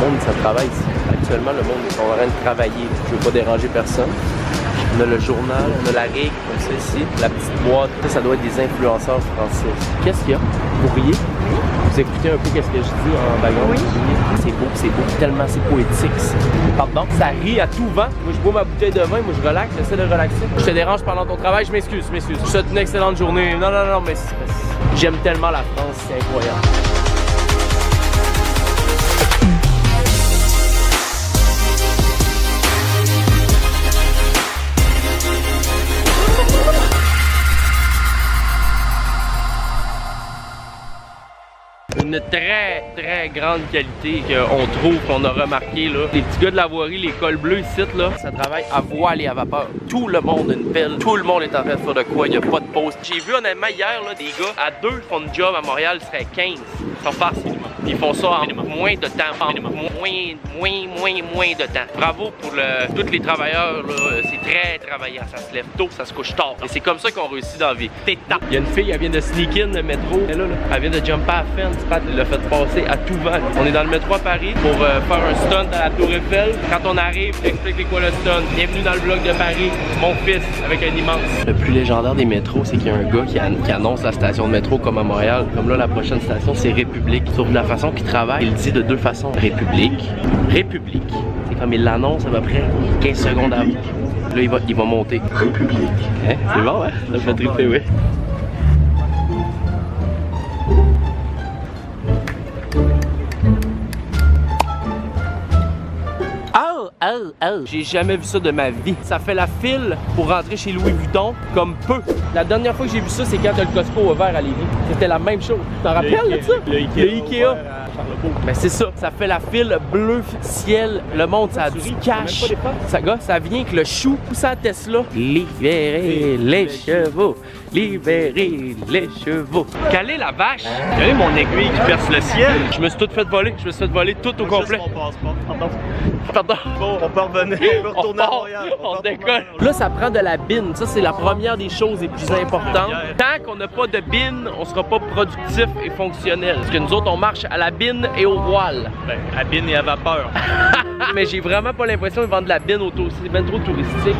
monde, ça travaille ici. Actuellement, le monde est en train de travailler. Je veux pas déranger personne. On a le journal, on a la RIC, comme ça ici, la petite boîte. Ça doit être des influenceurs français. Qu'est-ce qu'il y a? Vous riez? Vous écoutez un peu qu'est-ce que je dis en background? Oui. C'est beau, tellement c'est poétique. Pardon? Ça rit à tout vent. Moi, je bois ma bouteille de vin, moi, je relaxe, j'essaie de relaxer. Je te dérange pendant ton travail, je m'excuse. Je te souhaite une excellente journée. Non, mais j'aime tellement la France, c'est incroyable. Une très grande qualité qu'on trouve, qu'on a remarqué là. Les petits gars de la voirie, les cols bleus ici là, ça travaille à voile et à vapeur. Tout le monde a une pelle, tout le monde est en train de faire de quoi, il n'y a pas de pause. J'ai vu honnêtement hier là, des gars à 2 font de job à Montréal, ils seraient 15. Ils sont farce minimum. Ils font ça en moins de temps, moins de temps. Bravo pour tous les travailleurs là, c'est très travaillant, ça se lève tôt, ça se couche tard. Et c'est comme ça qu'on réussit dans la vie. Il y a une fille, elle vient de sneak in le métro, elle vient de jumper à la fence. Pat l'a fait passer à tout vent. On est dans le métro à Paris pour faire un stunt à la Tour Eiffel. Quand on arrive, explique quoi le stunt. Bienvenue dans le vlog de Paris, mon fils, avec un immense. Le plus légendaire des métros, c'est qu'il y a un gars qui annonce la station de métro comme à Montréal. Comme là, la prochaine station, c'est République. Sauf de la façon qu'il travaille, il dit de 2 façons. République. C'est comme il l'annonce à peu près 15 secondes avant. Là, il va monter. République. Hein? C'est bon, hein? Ça me fait triper, oui. J'ai jamais vu ça de ma vie. Ça fait la file pour rentrer chez Louis Vuitton comme peu. La dernière fois que j'ai vu ça, c'est quand le Costco ouvert à Lévis. C'était la même chose. Tu t'en rappelles de ça? Le Ikea. Ben c'est ça. Ça fait la file bleu ciel. Le monde, ça a du cash. Ça vient avec le chou. Ça Tesla. Libérez les chevaux. Libérez les chevaux. Calez la vache. Calez mon aiguille qui perce le ciel. Je me suis tout fait voler. Tout au complet. Pardon. Bon, on peut revenir. On peut retourner à Montréal. On décolle. Là, ça prend de la bine. Ça, c'est la première des choses les plus importantes. Tant qu'on n'a pas de bine, on sera pas productif et fonctionnel. Parce que nous autres, on marche à la bine et au voile. Ben, à bine et à vapeur. Mais j'ai vraiment pas l'impression de vendre de la bine autour. C'est bien trop touristique.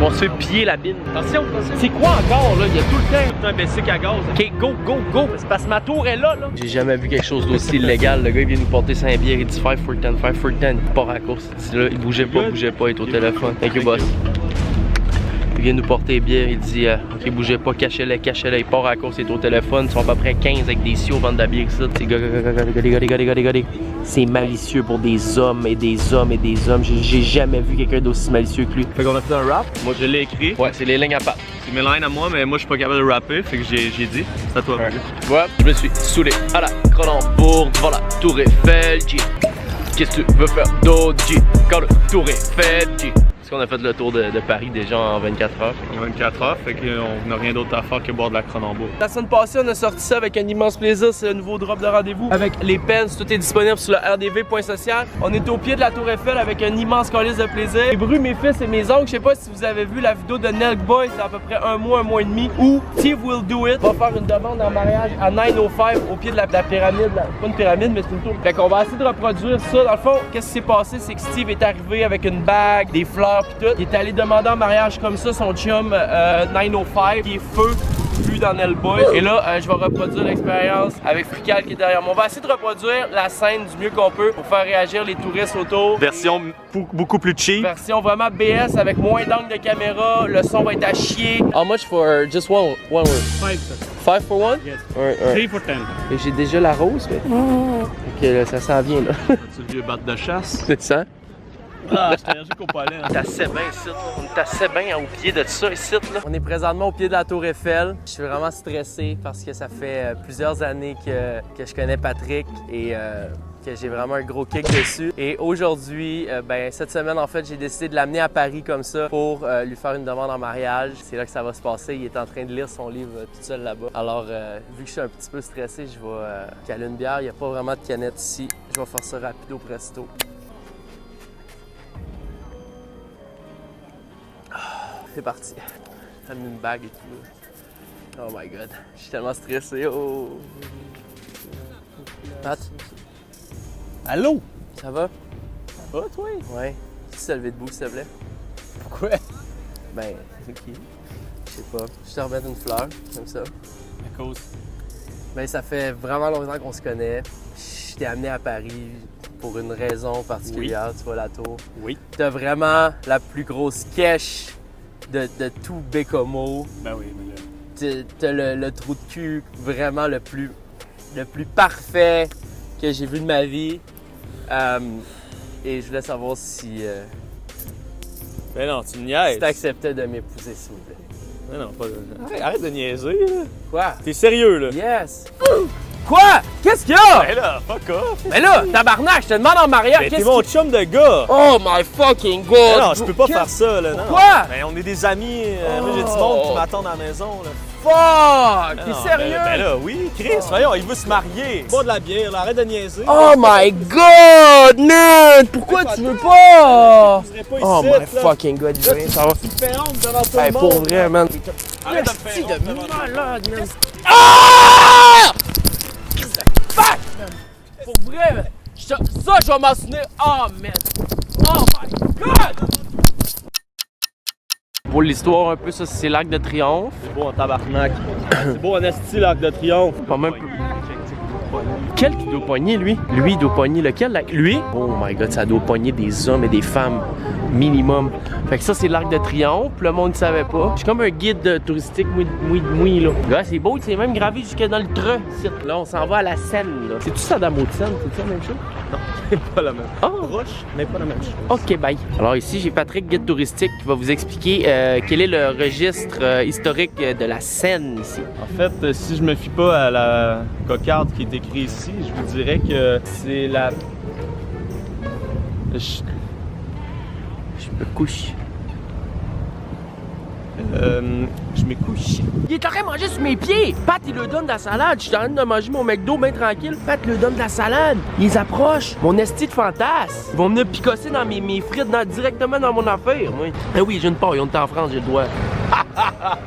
On se fait piller la bine. Attention. C'est quoi encore, là? Il y a tout le temps un bicycle à gaz. OK, go. C'est parce que ma tour est là. J'ai jamais vu quelque chose d'aussi illégal. Le gars, il vient nous porter 5 bières. Il dit 5 for 10. Il part à la course. Il bougeait pas, il est au téléphone. Thank you, boss. Il vient nous porter bière, il dit ok, bougez pas, cachez-les, il part à la course, il est au téléphone. Ils sont à peu près 15 avec des sioux vendent de la bière ici. C'est malicieux pour des hommes et des hommes. J'ai jamais vu quelqu'un d'aussi malicieux que lui. Fait qu'on a fait un rap. Moi je l'ai écrit. Ouais, c'est les lignes à pattes. C'est mes lignes à moi, mais moi je suis pas capable de rapper, fait que j'ai dit. C'est à toi. Ouais, je me suis saoulé à la Cronenbourg devant la Tour Eiffel, G. Qu'est-ce que tu veux faire d'autre, G? Quand le tour est fait, G. Est-ce qu'on a fait le tour de Paris déjà en 24 heures? En 24 heures, fait qu'on n'a rien d'autre à faire que boire de la Cronenbourg. La semaine passée, on a sorti ça avec un immense plaisir. C'est le nouveau drop de rendez-vous avec les pens. Tout est disponible sur le rdv.social. On est au pied de la Tour Eiffel avec un immense calice de plaisir. J'ai bru mes fils et mes oncles. Je sais pas si vous avez vu la vidéo de Nelk Boy, c'est à peu près un mois et demi, où Steve Will Do It va faire une demande en mariage à 905 au pied de la pyramide. Pas une pyramide, mais c'est une tour. Fait qu'on va essayer de reproduire ça. Dans le fond, qu'est-ce qui s'est passé? C'est que Steve est arrivé avec une bague, des fleurs pis tout. Il est allé demander en mariage comme ça son chum 905 qui est feu vu dans Hellboy. Et là, je vais reproduire l'expérience avec Frical qui est derrière moi. On va essayer de reproduire la scène du mieux qu'on peut pour faire réagir les touristes autour. Version beaucoup plus cheap. Version vraiment BS avec moins d'angle de caméra. Le son va être à chier. How much for just one word? 5, sir. 5 for one? Yes. Right. 3 for 10. Et j'ai déjà la rose, mais... Ok, là, ça s'en vient, là. As-tu le vieux batte de chasse? C'est ça? Ah, je suis allergique au pollen. On est assez bien ici, là. On est assez bien au pied de ça ici, là. On est présentement au pied de la Tour Eiffel. Je suis vraiment stressé parce que ça fait plusieurs années que je connais Patrick et que j'ai vraiment un gros kick dessus. Et aujourd'hui, cette semaine, en fait, j'ai décidé de l'amener à Paris comme ça pour lui faire une demande en mariage. C'est là que ça va se passer. Il est en train de lire son livre tout seul là-bas. Alors, vu que je suis un petit peu stressé, je vais caler une bière. Il n'y a pas vraiment de canette ici. Je vais faire ça rapido presto. C'est parti. J'ai amené une bague et tout. Oh my god. Je suis tellement stressé. Oh. Pat? Allô? Ça va? Ça va, toi? Ouais. Tu t'es levé debout, s'il te plaît? Pourquoi? Ben, ok. Je sais pas. Je te remets une fleur, comme ça. À cause. Ben, ça fait vraiment longtemps qu'on se connaît. Je t'ai amené à Paris pour une raison particulière, tu vois la tour. Oui. T'as vraiment la plus grosse cache de tout Bécomo. Ben oui, mais là. T'as le trou de cul vraiment le plus parfait que j'ai vu de ma vie. Et je voulais savoir si Ben non, tu me niaises. t'acceptais de m'épouser, s'il vous plaît. Ben non, pas de... Arrête de niaiser, là. Quoi? T'es sérieux, là? Yes! Quoi? Qu'est-ce qu'il y a? Ben là, fuck off! Mais là, tabarnak, je te demande en mariage, Ben, t'es qu'est-ce mon que... chum de gars! Oh my fucking god! Ben non, je peux pas faire ça, là. Non, Pourquoi? non. Ben, on est des amis. Moi, j'ai du monde qui m'attendent à la maison, là. Fuck! T'es Non, sérieux? Ben là, oui, Chris, voyons, il veut se marier. Bois de la bière, là, arrête de niaiser. Oh my god, man! Pourquoi tu veux pas? Je serais pas Oh ici, my fucking god, il veut ça va. Tu me fais honte devant tout Hey, le pour monde. vrai, man. Arrête de me faire honte de devant tout le monde. malade, man. Ah! Fuck! Pour vrai, man. Ça, je vais m'en souvenir. Oh, man. Oh my god! Pour l'histoire un peu, ça, c'est l'Arc de Triomphe. C'est beau en tabarnak. C'est beau en esti, l'Arc de Triomphe. Pas même... Quel qui doit pogner, lui? Lui, il doit pogner lequel? Lui? Oh my god, ça doit pogner des hommes et des femmes. Minimum. Fait que ça, c'est l'Arc de Triomphe. Le monde ne savait pas. Je suis comme un guide touristique mouille là. Là, c'est beau, c'est même gravé jusque dans le treu. Là, on s'en va à la Seine, là. C'est-tu Saddam Hussein? C'est-tu la même chose? Non, c'est pas la même. Oh! Proche, mais pas la même chose. OK, bye. Alors ici, j'ai Patrick, guide touristique, qui va vous expliquer quel est le registre historique de la Seine ici. En fait, si je me fie pas à la cocarde qui est écrite ici, je vous dirais que c'est la... Je me couche. Je me couche. Il est en train de manger sur mes pieds. Pat, il lui donne de la salade. Je suis en train de manger mon McDo bien tranquille. Pat lui donne de la salade. Il les approche. Mon esti de fantasme. Ils vont venir picosser dans mes frites directement dans mon affaire, moi. Eh oui, j'ai une paille. On est en France, j'ai le droit.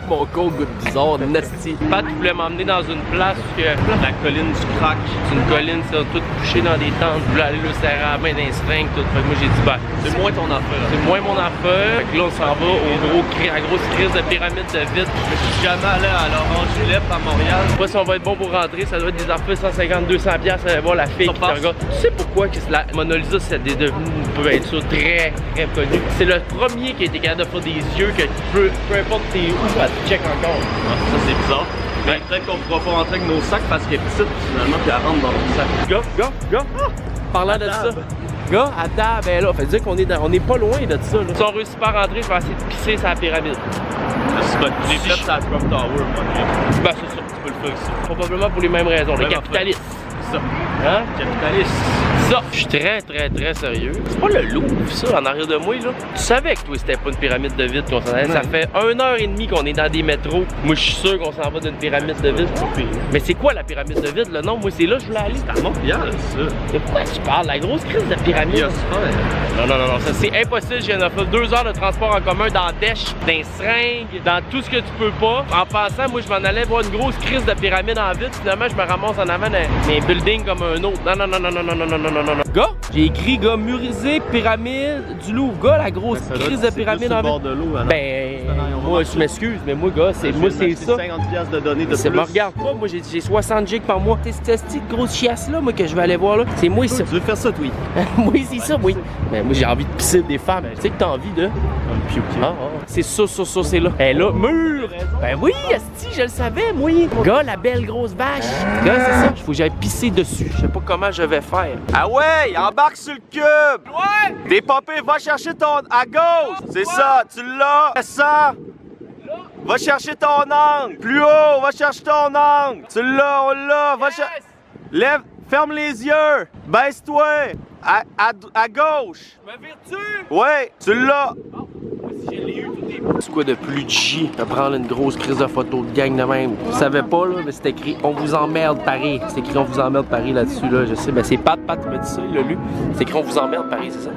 Mon con goûte bizarre, nasty. Pat voulait m'emmener dans une place que La colline du crack. c'est une colline, c'est tout couché dans des tentes. Je voulais aller le serrer à la main d'un string, tout. Fait que moi j'ai dit, ben, C'est moins ton affaire. c'est moins mon affaire. Fait que là, on s'en va à la grosse crise de pyramide de vide. Je suis jamais allé à l'Orange-Lep à Montréal. Je sais pas si on va être bon pour rentrer, ça doit être des affaires 150-200$, allez voir la fille qui te regarde. Tu sais pourquoi que la Mona Lisa c'est devenu une peinture très très connue? C'est le premier qui a été capable de faire des yeux que peu importe t'es où, elle te check encore. Ça, c'est bizarre. Mais peut-être qu'on pourra pas rentrer avec nos sacs parce qu'elle est petite, finalement, puis elle rentre dans nos sacs. Gars, parlant de ça. Gars, à table, ben là, fait dire qu'on est, on est pas loin de ça. Là. Si on réussit pas à rentrer, je vais essayer de pisser sur la pyramide. J'ai fait ça à Trump Tower, moi. Ben, c'est ça. Tu peux le faire ici. Probablement pour les mêmes raisons, les Même capitalistes. Ça. Hein? Capitaliste. Ça, je suis très sérieux. C'est pas le Louvre, ça, en arrière de moi, là. Tu savais que toi, c'était pas une pyramide de vide qu'on s'en allait. Ça fait 1h30 qu'on est dans des métros. Moi, je suis sûr qu'on s'en va d'une pyramide de vide. Mais c'est quoi la pyramide de vide, là? Non, moi, c'est là que je voulais aller. C'est à Montréal, ça. De quoi tu parles? La grosse crise de pyramide? Non, ça c'est impossible. Je viens de faire 2 heures de transport en commun dans Dèche, dans les seringues, dans tout ce que tu peux pas. En passant, moi, je m'en allais voir une grosse crise de pyramide en vide. Finalement, je me ramasse en avant d'un building comme un autre. Non. Gars, j'ai écrit, gars, Musée pyramide du Louvre. Gars, la grosse crise de pyramide en vide. de l'eau, alors. Ben, moi, je m'excuse, mais moi, gars, c'est ça. 50$ de données de Ça plus. me regarde pas, moi j'ai 60 gigs par mois. C'est cette petite grosse chiasse là, moi, que je vais aller voir là. C'est moi, ça. Tu veux faire ça, toi? Moi, c'est ça, oui. Mais moi, j'ai envie de pisser des femmes. Tu sais que t'as envie de. Un piou. C'est ça, c'est là. Elle là, mur! Ben oui, esti, je le savais, moi. Gars, la belle grosse vache. Gars, c'est ça. Il faut que j'aille pisser dessus. Je sais pas comment je vais faire. Ah ouais, embarque sur le cube! Ouais! T'es pompé, va chercher ton... à gauche! C'est ça, tu l'as! Descends! Va chercher ton angle! Plus haut, va chercher ton angle! Tu l'as, on l'a! Va chercher... Lève, ferme les yeux! Baisse-toi! À gauche! Ma vertu! Ouais, tu l'as! C'est quoi de plus G à prendre une grosse crise de photo de gang de même? Je savais pas, là, mais c'est écrit On vous emmerde Paris. C'est écrit On vous emmerde Paris là-dessus, là. Je sais, mais c'est Pat qui m'a dit ça, il l'a lu. C'est écrit On vous emmerde Paris, c'est ça?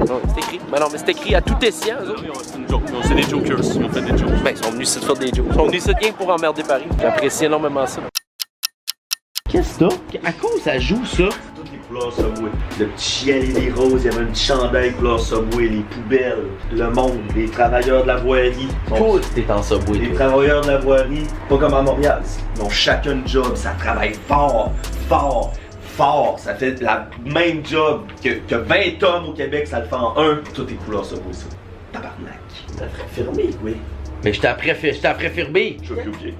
Non, c'est écrit. Mais non, mais c'est écrit à tout escient, eux autres. C'est une joke, c'est des jokers, ils ont fait des jokes. Ben, ils sont venus ici faire des jokes. Ils sont venus ici rien pour emmerder Paris. J'apprécie énormément ça. Qu'est-ce que t'as? À quoi ça joue, ça? couleur Subway. Le petit chien et les roses, il y avait un petit chandail couleur Subway, les poubelles, le monde, les travailleurs de la voirie. Cool, t'es en Subway. Les travailleurs de la voirie, pas comme à Montréal, ils ont chacun un job, ça travaille fort, fort, fort. Ça fait la même job que 20 hommes au Québec, ça le fait en un. Tout est couleur Subway, ça. Tabarnak. T'as fermé, oui. Mais je t'ai après firmé. Je veux pied.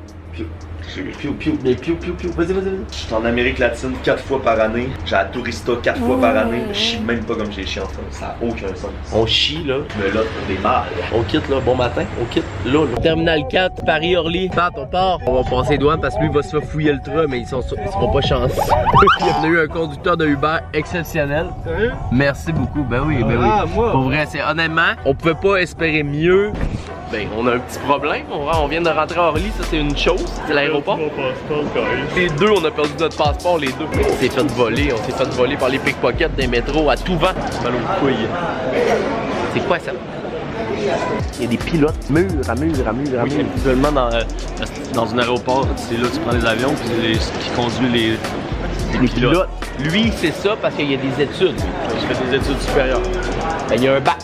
Mais piou, vas-y. Je suis en Amérique latine 4 fois par année. J'ai la tourista 4 fois par année. Je chie même pas comme j'ai chié en France. Ça n'a aucun sens. On chie là. Je me lote pour des mâles. On quitte là, bon matin. On quitte là. Terminal 4, Paris-Orly. Pat, on part. On va passer les douanes parce que lui il va se faire fouiller le train, mais ils seront pas chanceux. On a eu un conducteur de Uber exceptionnel. Sérieux? Merci beaucoup. Ben oui. Moi. Pour vrai, c'est honnêtement, on pouvait pas espérer mieux. Ben, on a un petit problème. On vient de rentrer à Orly, ça c'est une chose. C'est l'aéroport. Les deux, on a perdu notre passeport, les deux. On s'est fait voler par les pickpockets des métros à tout vent. Mal aux couilles. C'est quoi ça? Il y a des pilotes, mur à mur. Oui, actuellement dans un aéroport, c'est là que tu prends les avions, puis qui conduit les pilotes. Lui, c'est ça parce qu'il y a des études. Il fait des études supérieures. Ben, il y a un bac.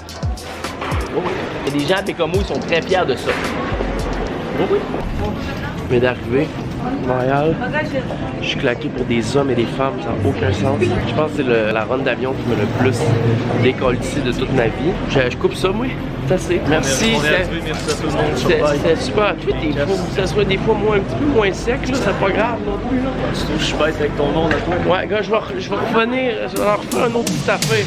Il y a des gens à Bécamo, ils sont très fiers de ça. Je viens d'arriver à Montréal. Je suis claqué pour des hommes et des femmes, ça n'a aucun sens. Je pense que c'est la run d'avion qui m'a le plus décollé ici de toute ma vie. Je coupe ça, moi. C'est assez. Merci. Merci à tout le monde. C'était super. Ça soit des fois un petit peu moins sec, là, c'est pas grave non plus. Là. Tu trouves que je suis bête avec ton nom, là, toi? Ouais, gars, je vais revenir, je vais en refaire un autre petit affaire.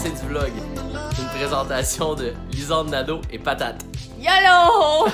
Du vlog. C'est une présentation de Lisande Nadeau et Patate. YOLO!